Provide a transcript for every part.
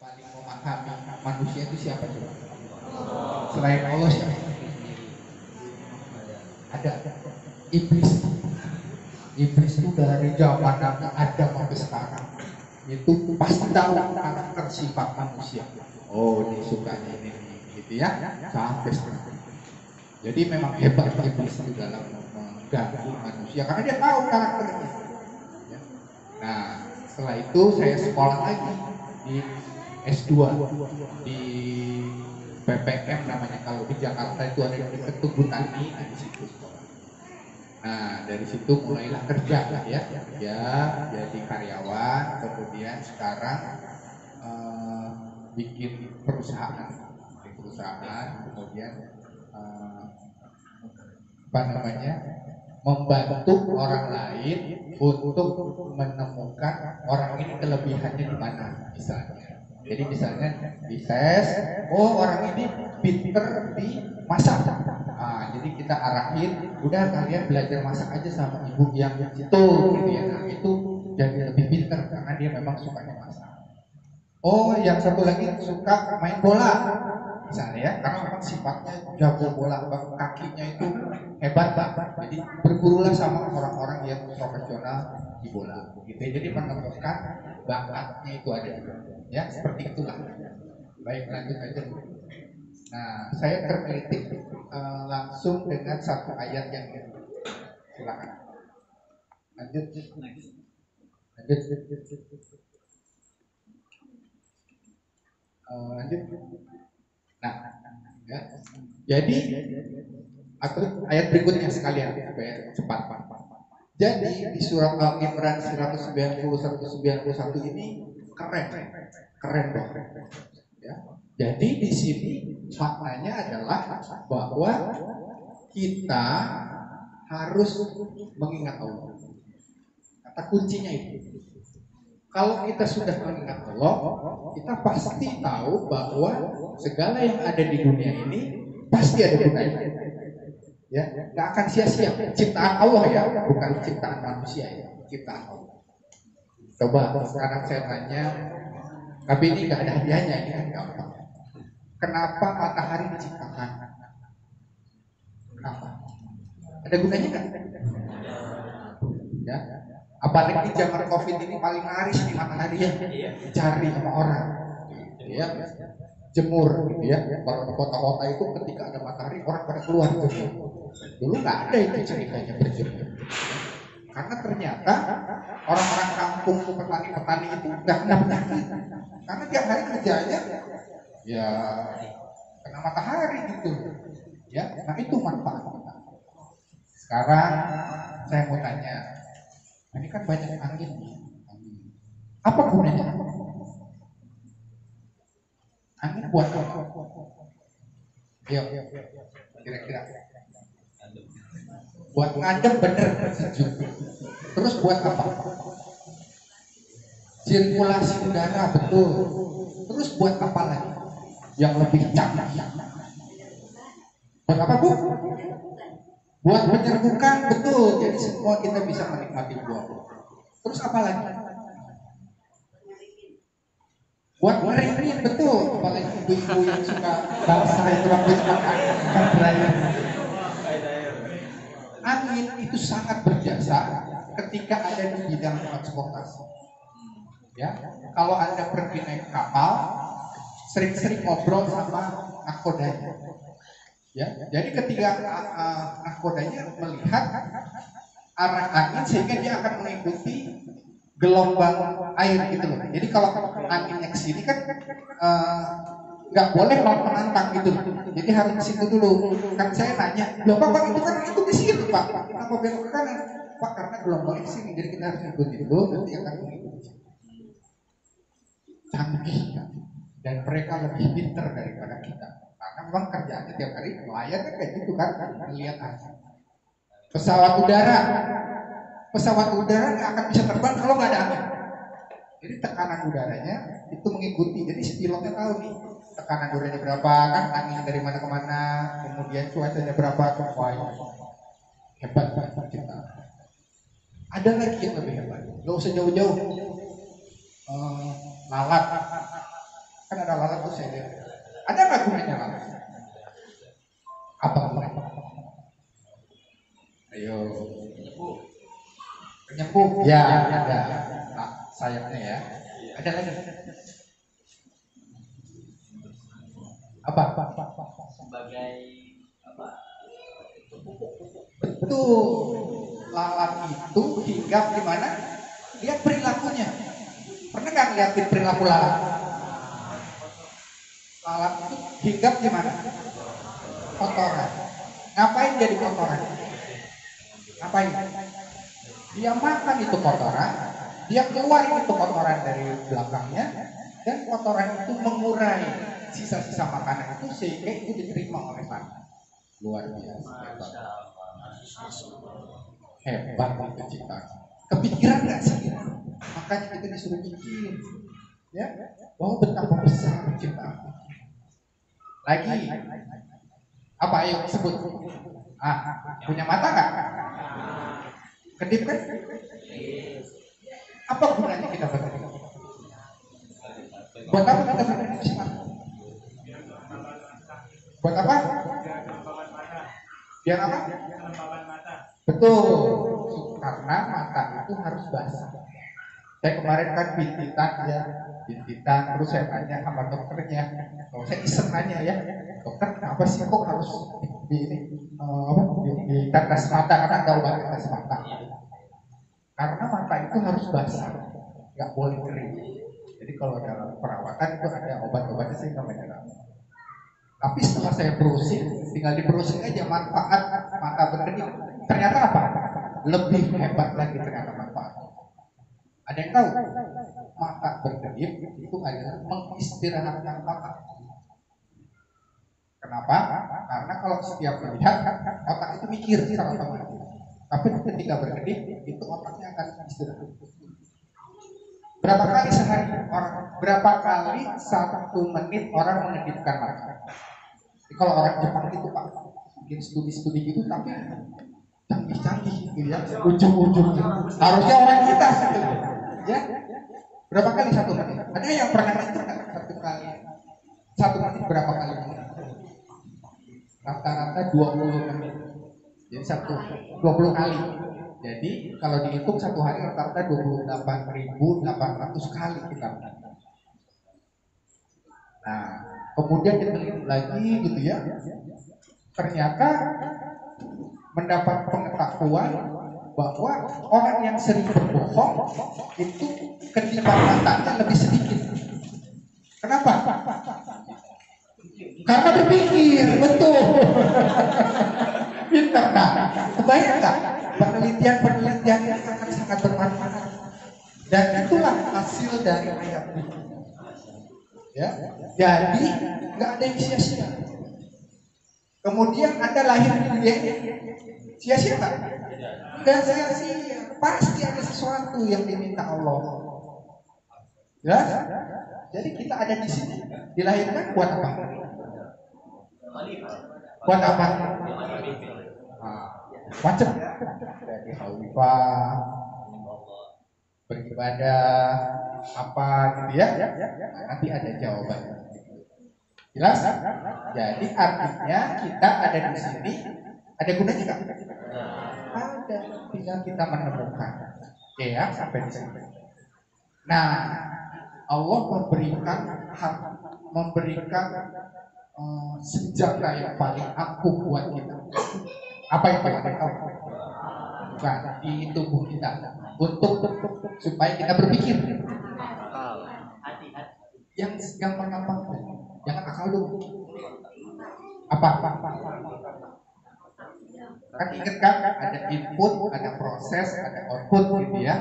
paling memahami manusia itu siapa coba? Selain Allah siapa? Ada. Iblis. Iblis itu dari zaman Nabi Adam sampai sekarang itu pasti tahu karakter sifat manusia. Oh, ini sukanya ini, gitu ya, sampai sekarang. Jadi memang hebat iblis itu dalam mengganggu manusia karena dia tahu karakternya. Ya. Nah, setelah itu saya sekolah lagi di S2 di PPM namanya, kalau di Jakarta itu ada di Tugu Tani di situ. Nah, dari situ mulailah kerja lah ya, jadi karyawan, kemudian sekarang bikin perusahaan, kemudian apa namanya, membantu orang lain untuk menemukan orang ini kelebihannya di mana misalnya. Jadi misalnya di tes, oh orang ini pinter di masak. Jadi kita arahin, udah kalian belajar masak aja sama ibu yang itu, gitu ya. Nah, itu jadi lebih pinter karena dia memang sukanya masak. Oh, yang satu lagi suka main bola, misalnya ya, karena memang sifatnya jago bola, kakinya itu hebat banget. Jadi bergurulah sama orang-orang yang profesional di bola, gitu ya. Jadi menemukan bakatnya itu ada, ya seperti itulah. Baik, lanjut aja. Nah, saya terkritik langsung dengan satu ayat yang ini. Silakan. Lanjut. Lanjut. Nah, ya. Jadi atau ayat berikutnya sekalian supaya cepat. Jadi di surat Al-Imran 190-191 ini keren banget. Ya. Jadi di sini maknanya adalah bahwa kita harus mengingat Allah. Kata kuncinya itu. Kalau kita sudah mengingat Allah, kita pasti tahu bahwa segala yang ada di dunia ini pasti ada gunanya. Ya, nggak akan sia-sia. Ciptaan Allah ya, bukan ciptaan manusia ya, ciptaan Allah. Coba sekarang saya tanya, tapi ini nggak ada hadiahnya, ini kan gampang. Kenapa matahari diciptakan? Kenapa? Ada gunanya nggak? Ya. Apalagi di zaman COVID ini paling laris nih matahari ya, cari sama orang, ya, jemur, gitu ya. Kalau di kota-kota itu ketika ada matahari orang pada keluar jemur. Dulu nggak ada itu ceritanya berjemur, karena ternyata orang-orang kampung petani-petani itu nggak kena penyakit, karena tiap hari kerjanya ya kena matahari gitu, ya. Nah itu manfaat. Sekarang saya mau tanya. Ini kan banyak angin. Apa gunanya? Angin buat apa? Yuk, kira-kira. Buat ngadem bener sejuk. Terus buat apa? Sirkulasi udara, betul. Terus buat apa lagi? Yang lebih canggih. Buat apa, Bu? Buat menyerbukan, betul. Jadi semua kita bisa menikmati buah. Terus apa lagi? Buat ngering, betul. Apalagi ibu-ibu yang suka basah itu rambut makan dryer. Angin itu sangat berjasa ketika ada di bidang transportasi. Ya, kalau Anda pergi naik kapal, sering-sering ngobrol sama nakodanya. Ya, jadi ketika nakodanya melihat arah angin sehingga dia akan mengikuti gelombang air gitu loh. Jadi kalau anginnya ke sini kan nggak boleh menantang gitu. Jadi harus ke situ dulu. Kan saya nanya, loh Pak itu kan itu di sini Pak. Kenapa belok ke kanan? Pak karena gelombangnya ke sini. Jadi kita harus ikuti dulu. Nanti akan mengikuti. Canggih dan mereka lebih pintar daripada kita. Karena memang kerjaannya tiap hari nelayan kan kayak gitu kan, melihat aja. Pesawat udara nggak akan bisa terbang kalau nggak ada angin. Jadi tekanan udaranya itu mengikuti. Jadi si pilotnya tahu nih tekanan udaranya berapa, kan angin dari mana ke mana, kemudian cuacanya berapa, hebat banget kita. Ada lagi yang lebih hebat. Nggak usah jauh-jauh. Lalat Kan ada lalat tuh saya lihat. Ada nggak gunanya lalat? Apa gunanya? Ayo. Penyembuh. Ya, ada. Nah, sayapnya ya. Ada lagi. Apa? Sebagai apa? Betul. Lalat itu hinggap di mana? Lihat perilakunya. Pernah nggak ngeliatin perilaku lalat? Lalat itu hinggap di mana? Kotoran. Ngapain jadi kotoran? Ngapain? Dia makan itu kotoran, dia keluarin itu kotoran dari belakangnya, dan kotoran itu mengurai sisa-sisa makanan itu sehingga itu diterima oleh tanah. Luar biasa. Hebat itu ciptaan. Kepikiran nggak sih? Makanya kita disuruh mikir, ya, bahwa betapa besar ciptaan. Lagi, apa ayo sebut? Punya mata nggak? Kedip kan? Apa gunanya kita berkedip? Buat apa kita berkedip? Buat apa? Biar apa? Betul. Karena mata itu harus basah. Saya kemarin kan bintitan ya, bintitan. Terus saya tanya sama dokternya. Saya iseng nanya ya, dokter kenapa sih kok harus di tetes mata karena ada obat tetes mata. Karena mata itu harus basah, nggak boleh kering. Jadi kalau dalam perawatan itu ada obat-obatnya sih namanya. Tapi setelah saya browsing, tinggal di browsing aja manfaat mata berkedip. Ternyata apa? Lebih hebat lagi ternyata manfaat. Ada yang tahu? Mata berkedip itu adalah mengistirahatkan otak. Kenapa? Karena kalau setiap melihat, otak itu mikir secara otomatis. Tapi ketika berkedip, itu otaknya akan istirahat. Berapa kali sehari orang? Berapa kali 1 menit orang mengedipkan mata? Jadi kalau orang Jepang itu Pak, bikin studi-studi gitu, tapi canggih-canggih gitu ya, ujung-ujungnya. Harusnya orang kita gitu, ya. Berapa kali 1 menit? Ada yang pernah ngitung nggak 1 kali? 1 menit berapa kali? Rata-rata 20 menit. Jadi 20 kali. Jadi kalau dihitung 1 hari rata-rata 28.800 kali kita. Nah, kemudian diteliti lagi gitu ya. Ternyata mendapat pengetahuan bahwa orang yang sering berbohong itu ketimbang matanya lebih sedikit. Kenapa? Karena berpikir, betul. Pintar, nah, kebayang nggak penelitian yang sangat bermanfaat, dan itulah hasil dari ayat ini. Ya, jadi nggak ada yang sia-sia. Kemudian Anda lahir di dunia ini, sia-sia nggak? Nggak sia-sia, pasti ada sesuatu yang diminta Allah. Ya, jadi kita ada di sini, dilahirkan buat apa? Buat apa? Macam jadi khalifah, beribadah, apa gitu ya? Nanti ada jawabannya. Jelas? Jadi artinya kita ada di sini, ada gunanya nggak? Ada, tinggal kita menemukan. Oke ya, sampai di sini. Nah, Allah memberikan senjata yang paling ampuh buat kita. Apa yang paling tahu? Bukan di tubuh kita, untuk supaya kita berpikir. Yang gampang-gampang, jangan akal dulu. Apa? Kan ingat kan? Ada input, ada proses, ada output gitu ya.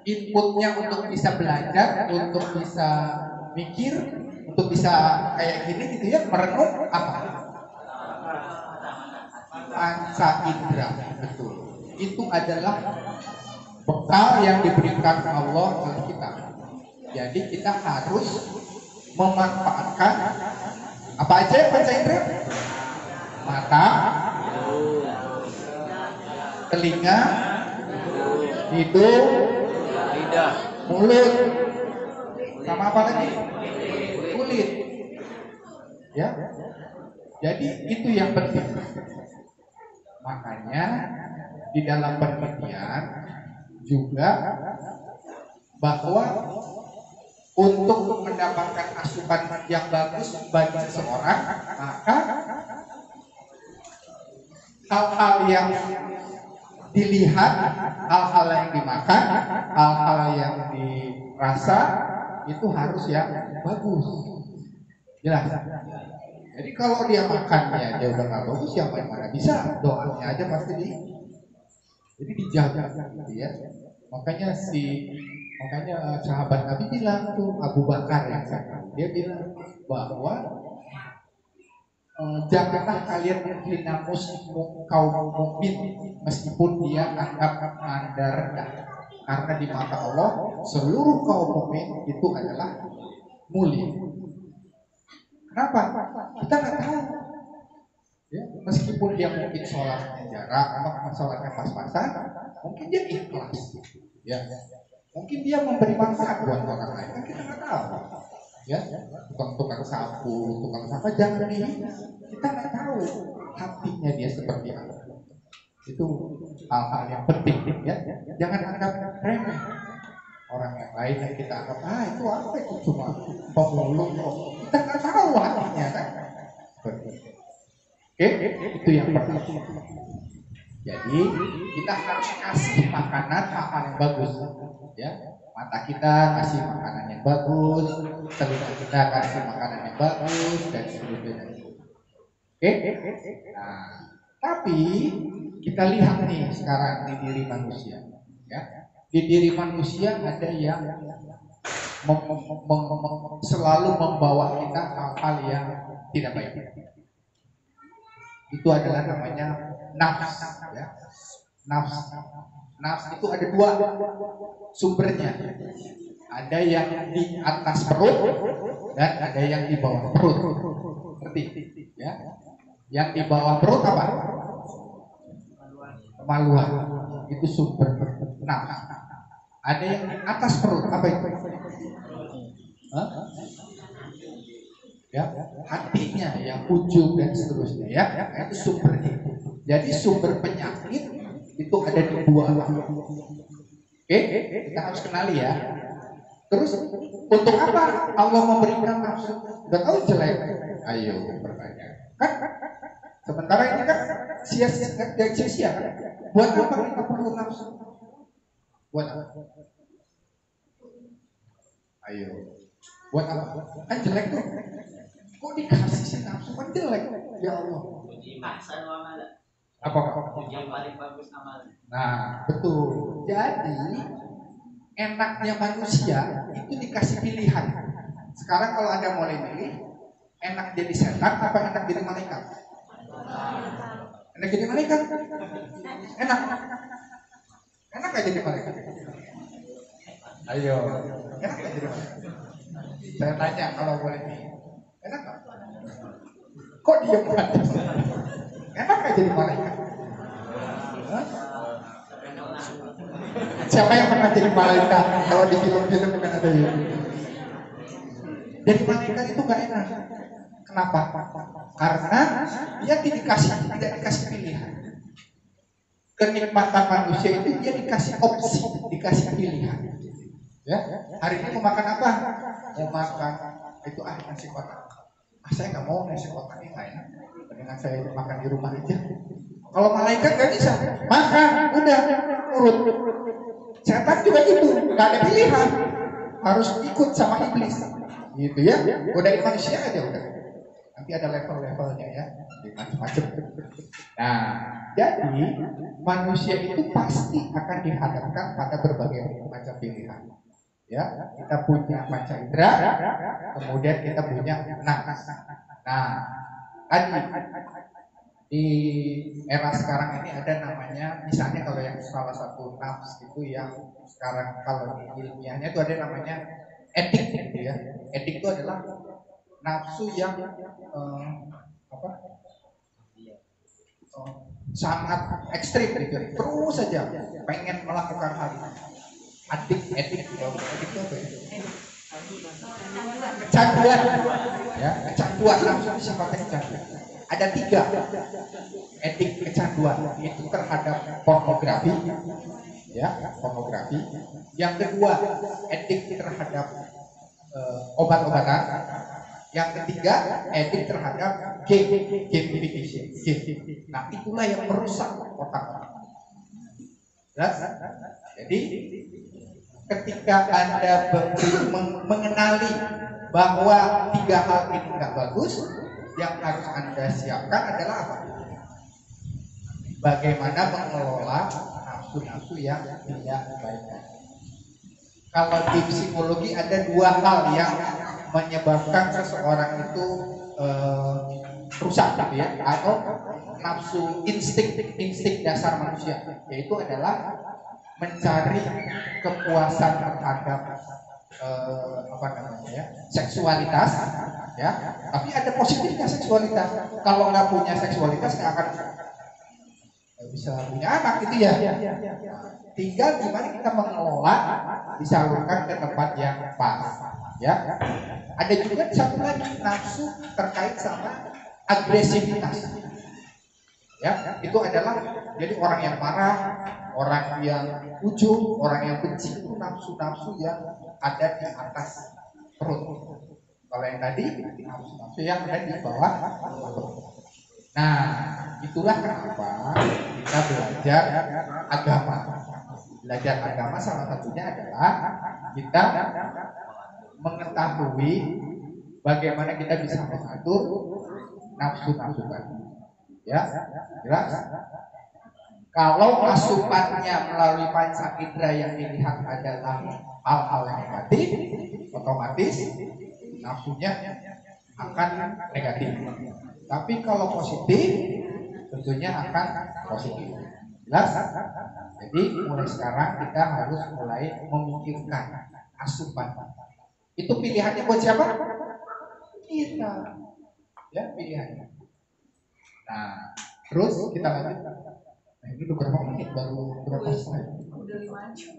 Inputnya untuk bisa belajar, untuk bisa mikir, untuk bisa kayak gini gitu ya, merenung apa? Panca indera, betul. Itu adalah bekal yang diberikan Allah oleh kita. Jadi kita harus memanfaatkan apa aja panca indera? Mata, telinga, hidung, lidah, mulut, sama apa lagi? Kulit. sulit. Ya. Jadi itu yang penting. Makanya di dalam penelitian juga bahwa untuk mendapatkan asupan yang bagus bagi seseorang, maka hal-hal yang dilihat, hal-hal yang dimakan, hal-hal yang dirasa itu harus yang bagus. Jelas. Jadi kalau dia makannya dia udah nggak bagus, yang mana bisa doanya aja pasti jadi dijaga, gitu ya. Makanya sahabat Nabi bilang tuh, Abu Bakar yang saya, dia bilang bahwa janganlah kalian menghina kaum mukmin meskipun dia anggap Anda rendah, karena di mata Allah seluruh kaum mukmin itu adalah mulia. Kenapa? Kita nggak tahu. Ya, meskipun dia mungkin sholatnya jarak, sholatnya pas-pasan, mungkin dia ikhlas. Ya, mungkin dia memberi manfaat buat orang lain, kan kita nggak tahu. Ya, tukang sapu, tukang sampah, jangan kita nggak tahu hatinya dia seperti apa. Itu hal-hal yang penting, ya. Jangan anggap remeh orang yang lain yang kita anggap itu apa, itu cuma pemulung kok. Kita nggak tahu hatinya kan. Oke, itu yang pertama. Jadi kita harus kasih makanan hal yang bagus, ya. Mata kita kasih makanan yang bagus, telinga kita kasih makanan yang bagus, dan sebagainya. Oke. Nah, tapi kita lihat nih sekarang di diri manusia, ya. Di diri manusia ada yang selalu membawa kita hal-hal yang tidak baik. Itu adalah namanya nafs, ya. Nafs itu ada dua sumbernya. Ada yang di atas perut dan ada yang di bawah perut. Ngerti? Ya. Yang di bawah perut apa? Kemaluan. Itu sumber nafs. Ada yang di atas perut, apa itu? Hah? Ya, hatinya yang ujub dan seterusnya, ya, itu sumbernya. Jadi sumber penyakit itu ada di dua. Oke, kita harus kenali ya. Terus untuk apa Allah memberikan nafsu? Udah tahu jelek, ayo bertanya. Kan sementara ini kan sia-sia. Buat apa kita perlu nafsu? Buat apa? Ayo. Buat apa? Kan jelek tuh. Kok dikasih sih nafsu, kan jelek? Ya Allah. Apa? Yang paling bagus amal. Nah, betul. Jadi enaknya manusia itu dikasih pilihan. Sekarang kalau Anda mulai milih, enak jadi setan apa enak jadi malaikat? Enak jadi malaikat? Enak. Enak gak jadi malaikat? Ayo. Enak gak jadi malaikat? Saya tanya kalau boleh nih. Enak gak? Kok diam aja? Enak gak jadi malaikat? Siapa yang pernah jadi malaikat? Kalau di film-film bukan ada ya. Jadi malaikat itu gak enak. Kenapa? Karena dia tidak dikasih pilihan. Kenikmatan manusia itu dia dikasih opsi, dikasih pilihan. Ya, hari ini mau makan apa? Mau makan itu nasi kotak. Saya nggak mau nasi kotak ini, nggak enak. Dengan saya makan di rumah aja. Kalau malaikat nggak bisa makan, udah urut. Setan juga gitu, nggak ada pilihan, harus ikut sama iblis, gitu ya. Godain manusia aja udah. Nanti ada level-levelnya ya, macam-macam. Nah, jadi manusia itu pasti akan dihadapkan pada berbagai macam pilihan. Ya, kita punya panca indera, kemudian kita punya nafs. Nah, tadi di era sekarang ini ada namanya, misalnya kalau yang salah satu nafs itu yang sekarang kalau di ilmiahnya itu ada namanya etik, gitu ya. Etik itu adalah nafsu yang sangat ekstrim gitu, terus saja pengen melakukan hal itu. Etik itu apa ya? Kecanduan, ya, kecanduan nafsu sifatnya kecanduan. Ada 3 etik kecanduan, itu terhadap pornografi, ya, pornografi. Yang kedua, etik terhadap obat-obatan. Yang ketiga, etik terhadap gamification. Nah, itulah yang merusak otak orang. Jelas? Jadi ketika Anda mengenali bahwa 3 hal ini nggak bagus, yang harus Anda siapkan adalah apa? Bagaimana mengelola nafsu-nafsu yang tidak baik. Kalau di psikologi ada 2 hal yang menyebabkan seseorang itu rusak, gitu ya, atau nafsu insting dasar manusia, yaitu adalah mencari kepuasan terhadap apa namanya ya, seksualitas, ya. Tapi ada positifnya seksualitas. Kalau nggak punya seksualitas nggak akan bisa punya anak, gitu ya. Tinggal gimana kita mengelola, disalurkan ke tempat yang pas, ya. Ada juga satu lagi nafsu terkait sama agresivitas, ya. Itu adalah jadi orang yang marah, orang yang ujub, orang yang benci, itu nafsu-nafsu yang ada di atas perut. Kalau yang tadi nafsu-nafsu yang ada di bawah perut. Nah, itulah kenapa kita belajar agama. Belajar agama salah satunya adalah kita mengetahui bagaimana kita bisa mengatur nafsu-nafsu tadi. Ya, jelas? Kalau asupannya melalui panca indera yang dilihat adalah hal-hal yang negatif, otomatis nafsunya akan negatif. Tapi kalau positif, tentunya akan positif. Jelas? Jadi mulai sekarang kita harus mulai memikirkan asupan. Itu pilihannya buat siapa? Kita. Ya, pilihannya. Nah, terus kita lanjut. Nah, ini udah berapa menit, baru berapa slide? Udah 5 jam.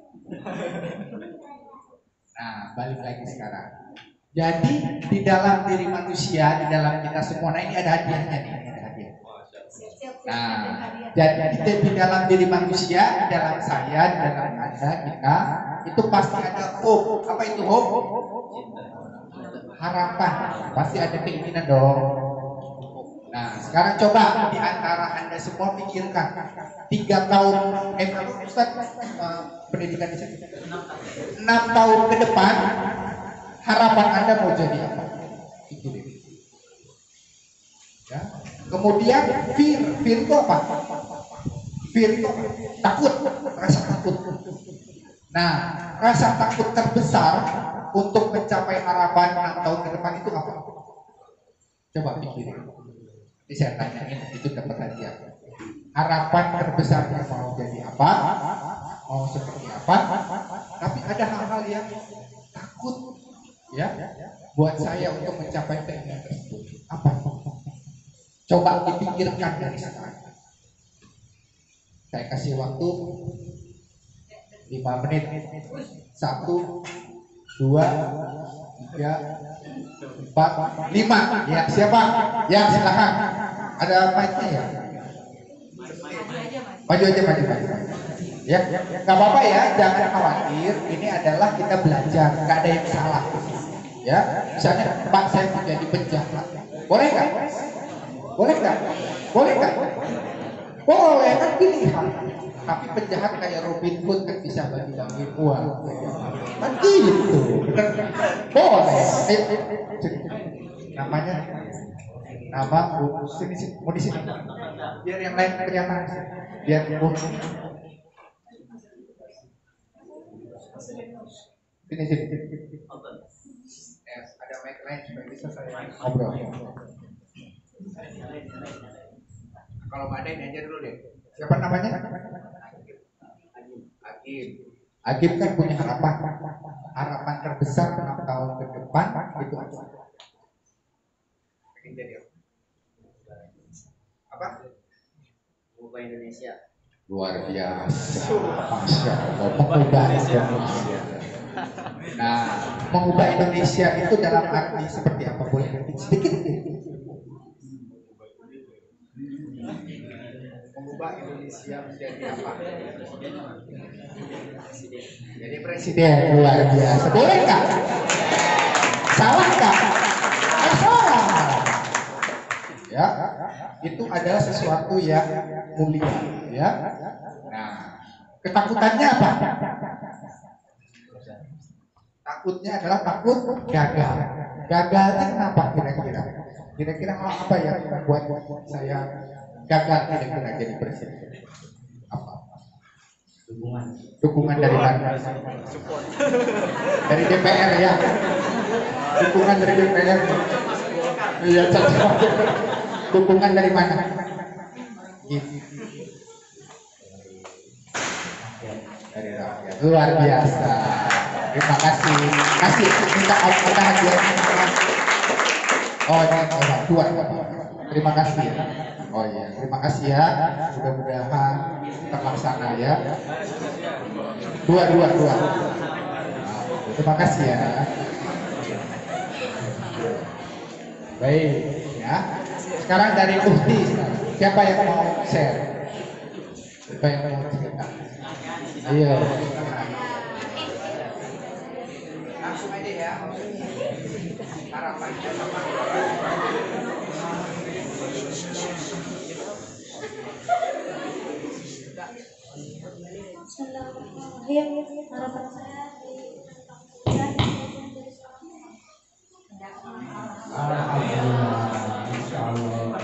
Nah, balik lagi sekarang. Jadi di dalam diri manusia, di dalam kita semua, nah ini ada hadiahnya nih, ada hadiah. Nah, jadi di dalam diri manusia, di dalam saya, di dalam Anda, kita, itu pasti ada hope. Apa itu hope? Harapan. Pasti ada keinginan dong. Nah, sekarang coba di antara Anda semua pikirkan 3 tahun, Ustaz, pendidikan di sini 6 tahun ke depan, harapan Anda mau jadi apa? Itu deh. Ya. Kemudian fear itu apa? Fear itu apa? Takut, rasa takut. Nah, rasa takut terbesar untuk mencapai harapan 6 tahun ke depan itu apa? Coba pikirin. Ini saya tanyain, itu dapat hadiah. Harapan terbesarnya mau jadi apa? Mau seperti apa? Tapi ada hal-hal yang takut, ya, buat saya untuk mencapai keinginan tersebut. Apa? Coba dipikirkan dari sekarang. Saya kasih waktu 5 menit. 1, 2, 3, 4, 5. Ya, siapa? Ya, silakan. Ada mic-nya ya? Maju aja, maju. Ya, nggak apa-apa ya, jangan khawatir. Ini adalah kita belajar, nggak ada yang salah. Ya, misalnya Pak, saya mau jadi penjahat, boleh nggak? Boleh nggak? Boleh nggak? Boleh, kan pilihan. Tapi penjahat kayak Robin Hood kan bisa bagi-bagi uang. Kan gitu. Boleh. Namanya, nama sini, mau di sini. Biar yang lain kelihatan. Biar sini. Ada mic lain supaya bisa saya ngobrol. Kalau Mbak Dain aja dulu deh. Siapa namanya? Agib kan punya harapan terbesar 6 tahun ke depan itu apa? Pengen jadi apa? Mengubah Indonesia. Luar biasa. Masya Allah, mengubah Indonesia. Nah, mengubah Indonesia itu dalam arti seperti apa? Boleh sedikit? Mengubah Indonesia menjadi apa? Jadi presiden luar biasa. Boleh nggak? Salah nggak? Salah. Ya, itu adalah sesuatu yang mulia. Ya. Nah, ketakutannya apa? Takutnya adalah takut gagal. Gagalnya kenapa kira-kira? Kira-kira apa yang membuat saya gagal kira-kira jadi presiden? Apa? Dukungan dari mana? Dari DPR ya. Dukungan dari DPR. Iya, cocok. Dukungan dari mana? Gitu. Dari rakyat. Luar biasa. Terima kasih. Kasih minta hadiah. Oh ini dua. Terima kasih ya. Oh iya, terima kasih ya. Mudah-mudahan terlaksana ya. Dua. Terima kasih ya. Baik ya. Sekarang dari Uhti. Siapa yang mau share? Siapa yang mau cerita? Iya. Langsung aja ya. Harapannya sama. Harapan saya Alhamdulillah, insya Allah.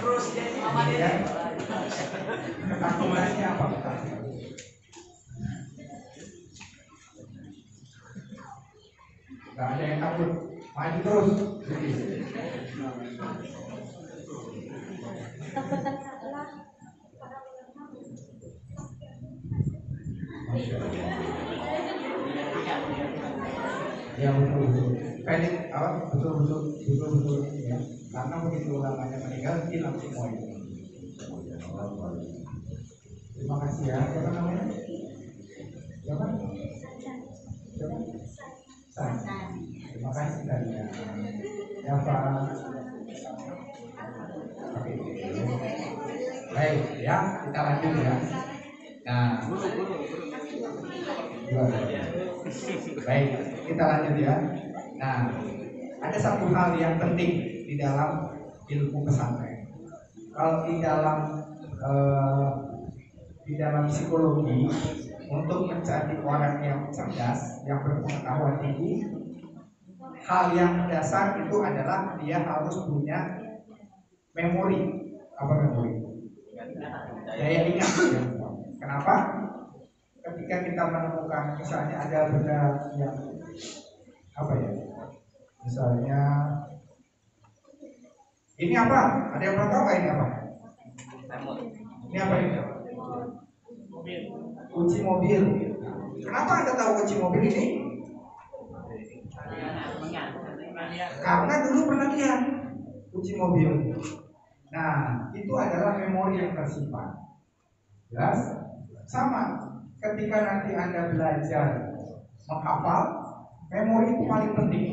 Ketakutannya apa? Gak ada yang takut, maju terus. ketakutan salah Ya betul. Pendek, betul ya. Karena begitu lamanya meninggal hilang semua itu. Terima kasih ya. Siapa namanya? Siapa? Terima kasih tadi ya. Siapa? Oke. Baik ya, kita lanjut ya. Nah, baik, kita lanjut ya. Nah, ada satu hal yang penting di dalam ilmu pesantren. Kalau di dalam psikologi, untuk menjadi orang yang cerdas, yang berpengetahuan tinggi, hal yang dasar itu adalah dia harus punya memori. Apa memori? Daya ingat. Kenapa? Ketika kita menemukan misalnya ada benda yang apa ya? Misalnya ini apa? Ada yang pernah tahu nggak ini apa? Ini apa ini? Kunci mobil. Kenapa Anda tahu kunci mobil ini? Karena dulu pernah lihat kunci mobil. Nah, itu adalah memori yang tersimpan. Jelas? Sama. Ketika nanti Anda belajar menghafal, memori itu paling penting.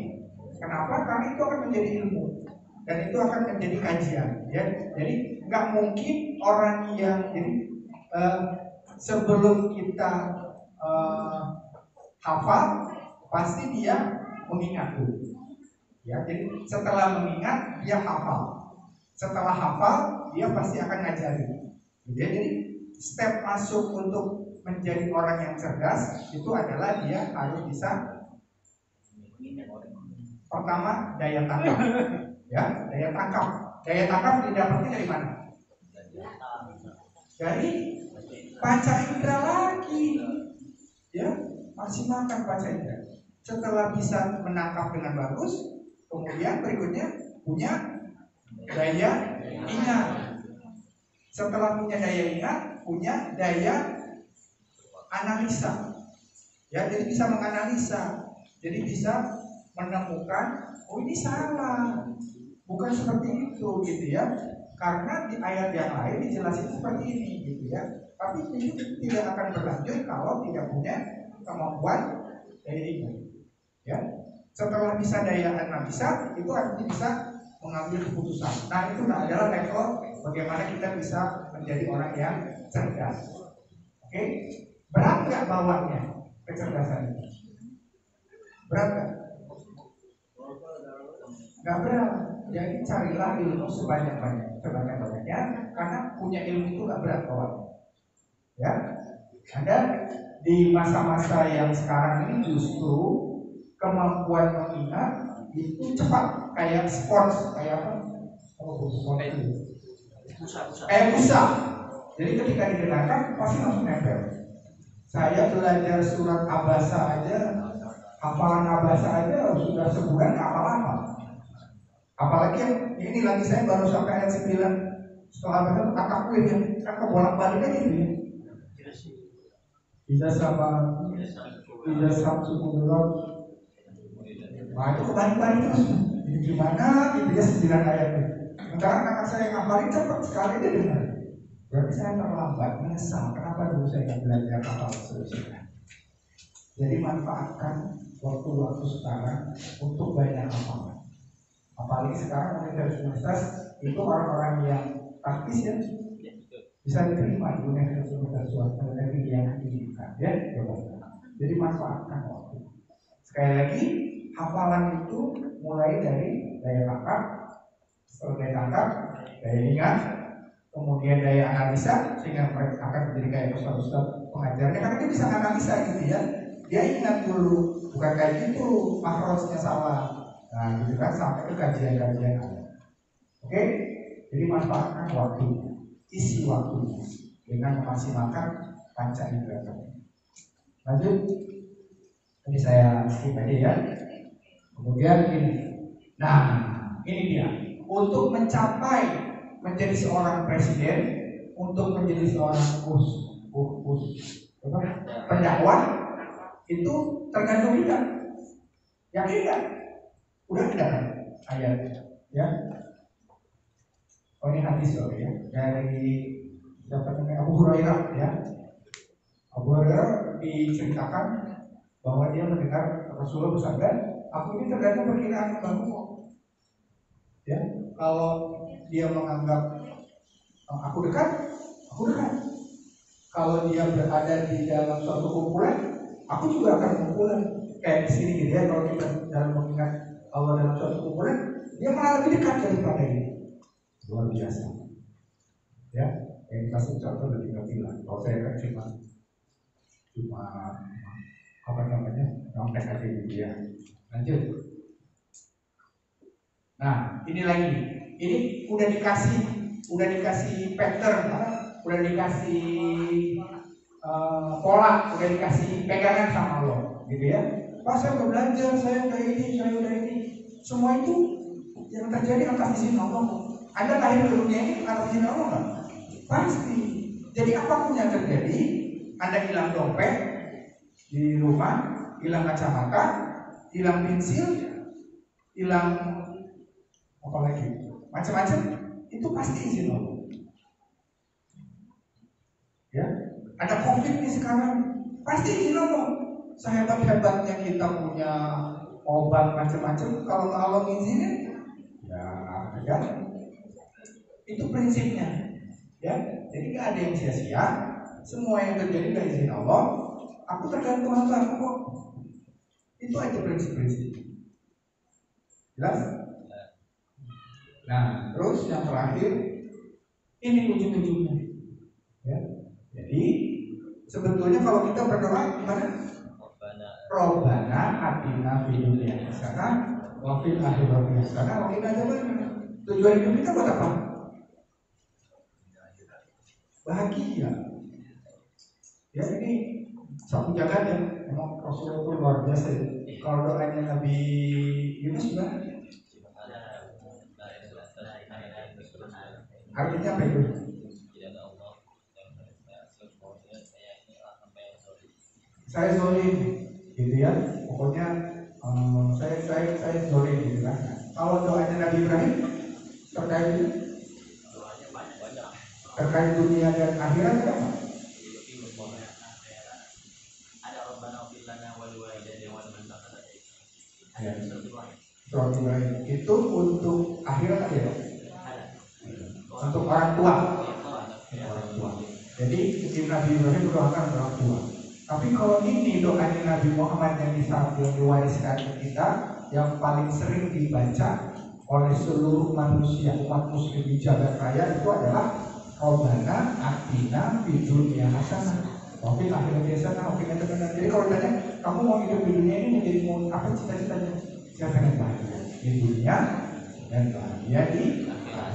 Kenapa? Karena itu akan menjadi ilmu dan itu akan menjadi kajian. Ya, jadi nggak mungkin orang yang sebelum kita hafal, pasti dia mengingat dulu. Ya, jadi setelah mengingat dia hafal. Setelah hafal dia pasti akan ngajari. Ya, jadi step masuk untuk menjadi orang yang cerdas itu adalah dia harus bisa pertama daya tangkap. Ya, daya tangkap. Daya tangkap didapatnya dari mana? Dari panca indera lagi. Ya, maksimalkan panca indera. Setelah bisa menangkap dengan bagus, kemudian berikutnya punya daya ingat. Setelah punya daya ingat, punya daya analisa. Ya, jadi bisa menganalisa. Jadi bisa menemukan, oh ini salah, bukan seperti itu, gitu ya. Karena di ayat yang lain dijelasin seperti ini, gitu ya. Tapi ini tidak akan berlanjut kalau tidak punya kemampuan daya ingat. Ya, setelah bisa daya analisa, itu artinya bisa mengambil keputusan. Nah, itu adalah level bagaimana kita bisa menjadi orang yang cerdas. Oke, berat nggak bawahnya kecerdasan itu? Berat nggak? Nggak berat. Jadi carilah ilmu sebanyak-banyaknya, karena punya ilmu itu nggak berat bawahnya. Ya, Anda di masa-masa yang sekarang ini justru kemampuan mengingat itu cepat, kayak sport, kayak apa? Oh, sport itu. Kayak busa. Jadi ketika didengarkan pasti langsung nempel. Saya belajar surat Abasa aja, hafalan Abasa aja sudah sebulan hafal. Apalagi yang ini lagi saya baru sampai ayat 9. Setelah Abasa kataku ini kan kebolak-balik aja ini. Tidak sama, tidak Sabtu menurut. Nah itu kebalik-balik terus. Ini gimana? Gitu ya 9 ayat itu. Sementara anak saya yang hafalin cepat sekali dia dengar. Berarti saya terlambat, menyesal. Kenapa dulu saya nggak belajar hafal seterusnya? Jadi manfaatkan waktu-waktu sekarang untuk banyak hafalan. Apalagi sekarang universitas itu orang-orang yang praktis ya, bisa diterima di universitas swasta negeri yang diinginkan ya. Jadi manfaatkan waktu. Sekali lagi, hafalan itu mulai dari daya tangkap, setelah daya tangkap, daya ingat, kemudian daya analisa, sehingga mereka akan menjadi kayak ustaz-ustaz pengajarnya, karena dia bisa analisa gitu ya. Dia ingat dulu, bukan kayak gitu, makrosnya salah. Nah, gitu kan sampai ke kajian-kajian ada. Oke, jadi manfaatkan waktu, isi waktunya dengan memaksimalkan panca indera. Lanjut, ini saya skip aja ya. Kemudian ini, nah ini dia. Untuk mencapai menjadi seorang presiden, untuk menjadi seorang pendakwah itu tergantung kita. Yakin nggak? Udah ada kan ayat ya? Oh ini hadis ya dari dapat Abu Hurairah ya. Abu Hurairah diceritakan bahwa dia mendengar Rasulullah bersabda, aku ini tergantung perkiraan kamu. Ya, kalau dia menganggap aku dekat. Kalau dia berada di dalam suatu kumpulan, aku juga akan kumpulan. Kayak di sini gitu ya, kalau kita dalam mengingat Allah dalam suatu kumpulan, dia malah lebih dekat daripada ini. Luar biasa. Ya, yang dikasih contoh lebih bilang. Kalau saya kan cuma apa namanya, nyontek aja gitu ya. Lanjut. Nah, ini lagi. Ini udah dikasih pattern, udah dikasih pola, udah dikasih pegangan sama Allah, gitu ya. Pas saya udah belajar, saya udah ini. Semua itu yang terjadi atas izin Allah. Anda lahir ke dunia ini atas izin Allah nggak? Pasti. Jadi apapun yang terjadi, Anda hilang dompet di rumah, hilang kacamata, hilang pensil, hilang apa lagi, macam-macam, itu pasti izin Allah. Ya, ada COVID nih sekarang, pasti izin Allah. Sehebat-hebatnya kita punya obat macam-macam, kalau nggak Allah izinin, ya, itu prinsipnya. Ya, jadi nggak ada yang sia-sia. Semua yang terjadi dari izin Allah. Aku tergantung hamba kok. Itu aja prinsip-prinsip. Jelas? Nah, terus yang terakhir, ini ujung-ujungnya. Ya. Jadi sebetulnya kalau kita berdoa gimana? Robbana atina fid dunya hasanah wa fil akhirati hasanah wa qina adzabannar. Tujuan hidup kita buat apa? Bahagia. Ya, ini satu jagat ya. Memang Rasulullah itu luar biasa ya. Kalau doanya Nabi Yunus gimana? Artinya apa itu? Saya zolim, gitu ya. Pokoknya saya zolim, gitu kan. Kalau doanya Nabi Ibrahim terkait dunia dan akhirat apa? Surah Ibrahim itu untuk akhirat ya, untuk orang tua. Orang tua. Jadi Nabi Ibrahim berdoakan orang tua. Tapi kalau ini doanya Nabi Muhammad yang diwariskan ke kita, yang paling sering dibaca oleh seluruh manusia umat muslim di jagat raya itu adalah Rabbana atina fid dunya hasanah wa fil akhirati hasanah wa qina adzabannar. Jadi kalau ditanya kamu mau hidup di dunia ini menjadi mau apa cita-citanya? Saya pengen bahagia di dunia dan bahagia di akhirat.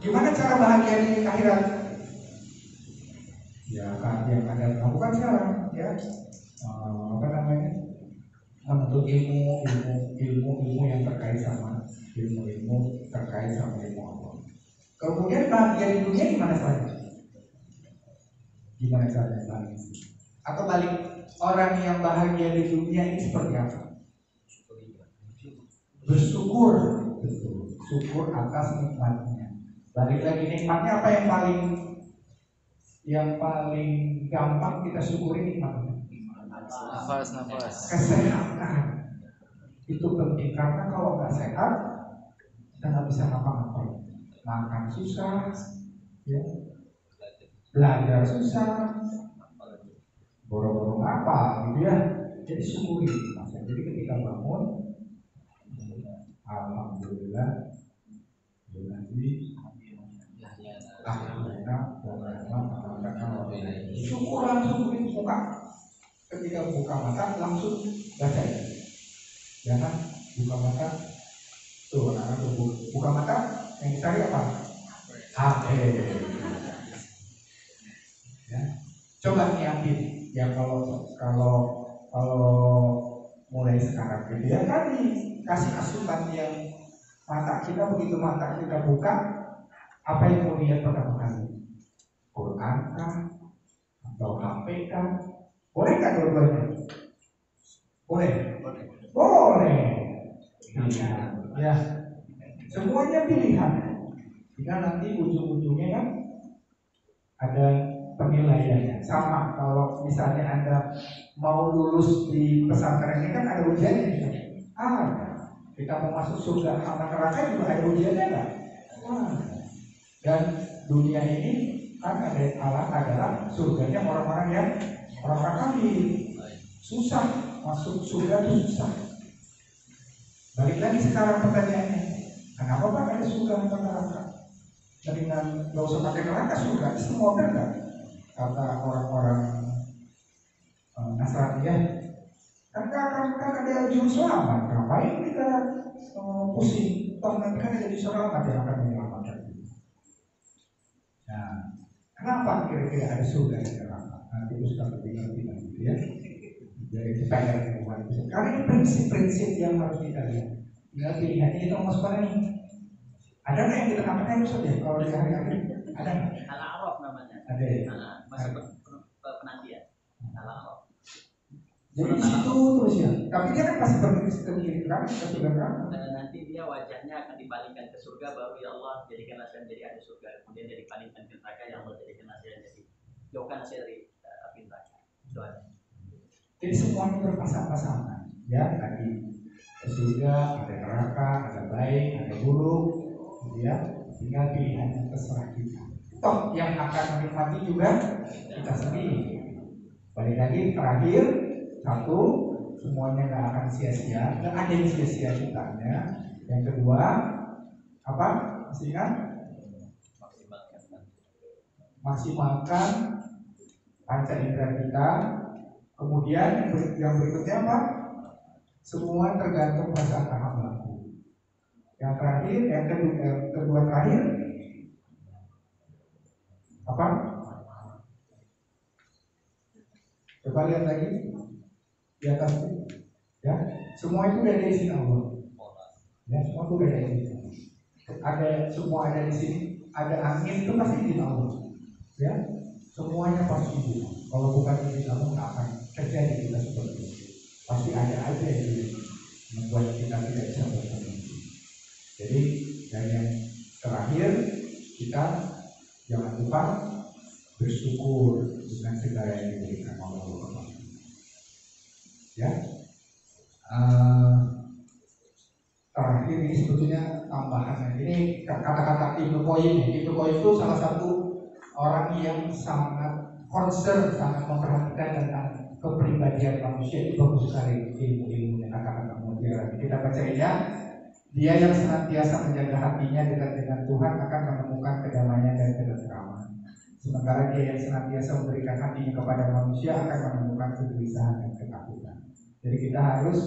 Gimana cara bahagia di akhirat? Ya kan yang ada kamu kan sekarang ya apa namanya menuntut ilmu yang terkait sama ilmu terkait sama ilmu Allah. Kemudian bahagia di dunia gimana saja? Gimana caranya balik? Atau balik, orang yang bahagia di dunia ini seperti apa? Bersyukur, betul. Syukur atas nikmatnya. Balik lagi nikmatnya apa yang paling gampang kita syukuri nikmatnya? Nafas. Kesehatan. Itu penting karena kalau nggak sehat kita nggak bisa ngapa-ngapain. Makan susah, ya. Belajar susah, boro-boro apa gitu ya. Jadi syukuri. Jadi ketika bangun, alhamdulillah, syukur langsung buka. Ketika buka mata langsung baca. Jangan buka mata. Tuh, anak-anak buka mata yang dicari apa? HP. Ya. Coba niatin ya kalau mulai sekarang gitu ya kan dikasih asupan yang mata kita begitu mata kita buka apa yang mau lihat pertama kali? Quran kah? Atau HP kah? Boleh nggak dua-duanya? Boleh. Ya, semuanya pilihan. Jika nanti ujung-ujungnya kan ada penilaiannya. Sama kalau misalnya Anda mau lulus di pesantren ini kan ada ujiannya. Kita mau masuk surga sama neraka juga ada ujiannya nggak? Dan dunia ini kan ada Allah adalah surganya orang-orang kafir. Susah masuk surga itu susah. Balik lagi sekarang pertanyaannya, kenapa Pak ada surga atau neraka? Dengan gak usah pakai neraka surga, semua kan enggak? Kata orang-orang Nasrani ya, kan ada juru selamat. Ngapain kita pusing? Toh nanti kan ada juru selamat yang akan menyelamatkan. Nah, kenapa kira-kira ada surga dan neraka? Nanti Ustaz lebih ngerti gitu ya. Jadi kita karena ini prinsip-prinsip yang harus kita lihat. Tinggal pilihannya kita mau masuk mana nih? Ada nggak yang kita katakan Ustaz ya? Kalau di hari-hari ada nggak? Al-A'raf namanya. Ada ya? Masuk penantian. Al-A'raf. Jadi di situ terus ya. Tapi dia kan pasti berpikir kan ke surga kan? Nanti dia wajahnya akan dipalingkan ke surga, baru ya Allah jadikan saya jadi ada surga. Kemudian dia dipalingkan ke neraka, ya Allah jadikan saya jadi jauhkan saya dari api neraka. Doanya. Jadi semuanya berpasang-pasangan. Ya tadi surga, ada neraka, ada baik, ada buruk, gitu ya. Tinggal pilihan yang terserah kita. Toh yang akan menikmati juga kita sendiri. Balik lagi terakhir satu, semuanya nggak akan sia-sia, nggak ada yang sia-sia kitanya. Yang kedua apa? Masih ingat? Maksimalkan panca indera kita. Kemudian yang berikutnya apa? Semua tergantung perasaan hamba. Yang terakhir, yang kedua terakhir apa? Coba lihat lagi di atas ya. Semua itu dari izin Allah. Ya, semua itu dari izin Allah. Ada semua ada di sini. Ada angin itu pasti izin Allah. Ya, semuanya pasti izin. Kalau bukan izin Allah nggak akan terjadi kita seperti itu. Pasti ada aja yang membuat kita tidak bisa bertemu. Jadi dan yang terakhir kita jangan lupa bersyukur dengan segala yang diberikan Allah. Ya, ini sebetulnya tambahan. Ini kata-kata Ibnu Qayyim. Ibnu Qayyim itu salah satu orang yang sangat concern, sangat memperhatikan tentang kepribadian manusia. Itu bagus sekali ilmu-ilmu kata-kata modern. Kita bacanya, dia yang senantiasa menjaga hatinya dekat dengan Tuhan akan menemukan kedamaian dan ketentraman. Sementara dia yang senantiasa memberikan hatinya kepada manusia akan menemukan kegelisahan dan ketakutan. Jadi kita harus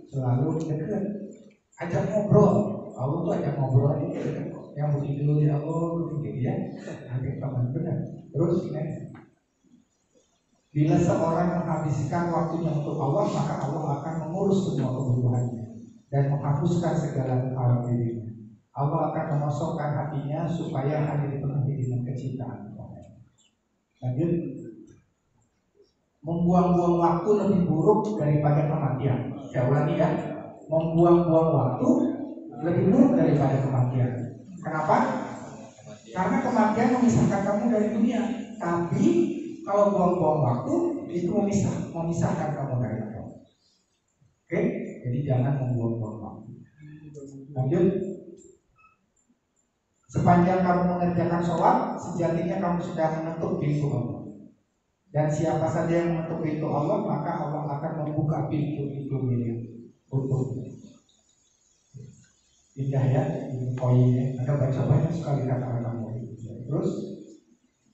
selalu dekat, ajak ngobrol. Allah tuh ajak ngobrol ini yang begitu ya Allah begitu ya, ajak teman benar. Terus bila seorang menghabiskan waktunya untuk Allah, maka Allah akan mengurus semua kebutuhannya dan menghapuskan segala hal dirinya. Allah akan mengosongkan hatinya supaya hanya dipenuhi dengan kecintaan. Lanjut, membuang-buang waktu lebih buruk daripada kematian. Saya ulangi ya, membuang-buang waktu lebih buruk daripada kematian. Kenapa? Karena kematian memisahkan kamu dari dunia. Tapi kalau buang-buang waktu itu memisahkan kamu dari Allah. Oke? Jadi jangan membuang-buang waktu. Lanjut. Sepanjang kamu mengerjakan sholat, sejatinya kamu sudah menutup pintu Allah. Dan siapa saja yang menutup pintu Allah, maka Allah akan membuka pintu-pintu milik untukmu. Indah ya, ini poinnya. Anda baca banyak sekali kata-kata mulia. Terus,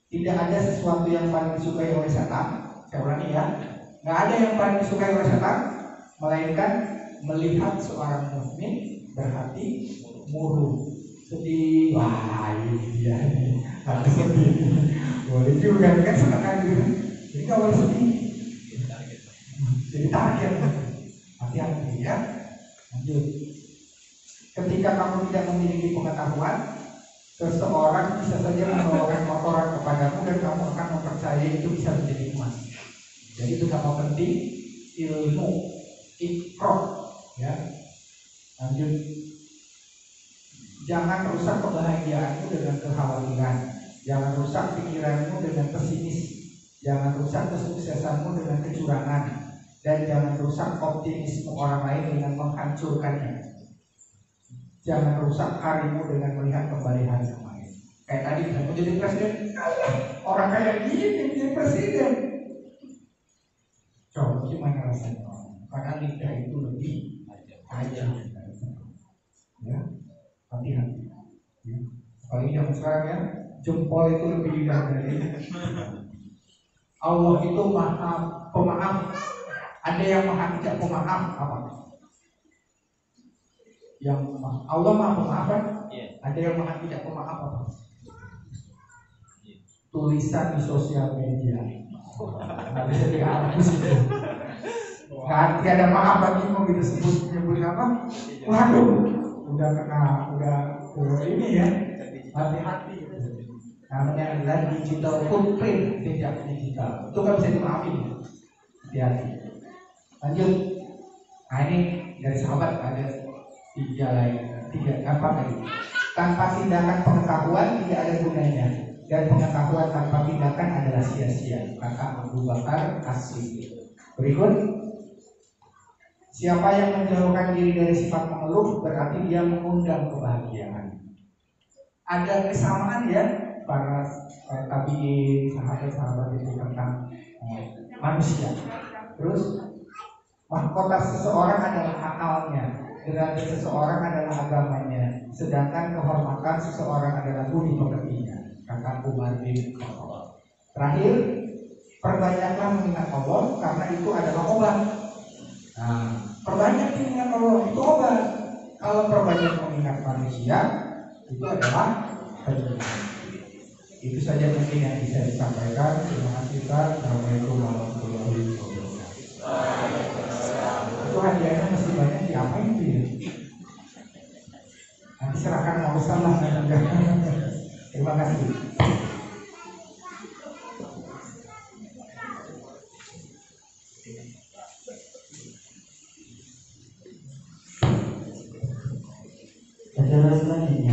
tidak ada sesuatu yang paling disukai oleh setan. Saya ulangi ya, nggak ada yang paling disukai oleh setan, melainkan melihat seorang mukmin berhati murung. Sedih, wah ini dia nih, harus sedih. Boleh juga kan senang gitu. Jadi nggak boleh sedih. Jadi target. Hati-hati ya. Lanjut. Ketika kamu tidak memiliki pengetahuan, seseorang bisa saja membawakan kotoran kepadamu dan kamu akan mempercayai itu bisa menjadi emas. Jadi itu nama penting ilmu, ikrar, ya. Lanjut. Jangan rusak kebahagiaanmu dengan kekhawatiran. Jangan rusak pikiranmu dengan pesimis. Jangan rusak kesuksesanmu dengan kecurangan. Dan jangan rusak optimisme orang lain dengan menghancurkannya. Jangan rusak harimu dengan melihat kembali hari yang lain. Kayak tadi mau jadi presiden, orang kayak gini jadi presiden. Coba gimana rasanya? Karena lidah itu lebih tajam. Ya. Hati-hati ya. Apalagi zaman sekarang ya, jempol itu lebih indah dari Allah itu maha pemaaf. Ada yang maha tidak pemaaf apa? Yang Allah maha pemaaf kan? Ada yang maha tidak pemaaf apa? Tulisan di sosial media. Nggak bisa dihapus itu. Nggak ada maaf bagi mau kita sebut apa? Waduh. Udah ini ya, hati-hati. Namanya adalah digital footprint, jejak digital. Itu kan bisa dimaafin. Hati-hati. Lanjut. Nah ini dari sahabat ada tiga apa lagi? Tanpa tindakan pengetahuan tidak ada gunanya, dan pengetahuan tanpa tindakan adalah sia-sia. Kata Abu Bakar As-Siddiq. Berikut. Siapa yang menjauhkan diri dari sifat mengeluh berarti dia mengundang kebahagiaan. Ada kesamaan ya para tabiin, sahabat-sahabat itu tentang manusia. Terus mahkota seseorang adalah akalnya, derajat seseorang adalah agamanya, sedangkan kehormatan seseorang adalah budi pekertinya. Kata Umar bin Khattab. Terakhir, perbanyaklah mengingat Allah karena itu adalah obat. Nah, perbanyak mengingat Allah itu obat. Kalau perbanyak mengingat manusia itu adalah penyakit. Itu saja mungkin yang bisa disampaikan. Terima kasih Pak. Assalamualaikum warahmatullahi wabarakatuh. Itu hadiahnya masih banyak, diapain itu ya? Nanti serahkan mau salah. Terima kasih. Acara selanjutnya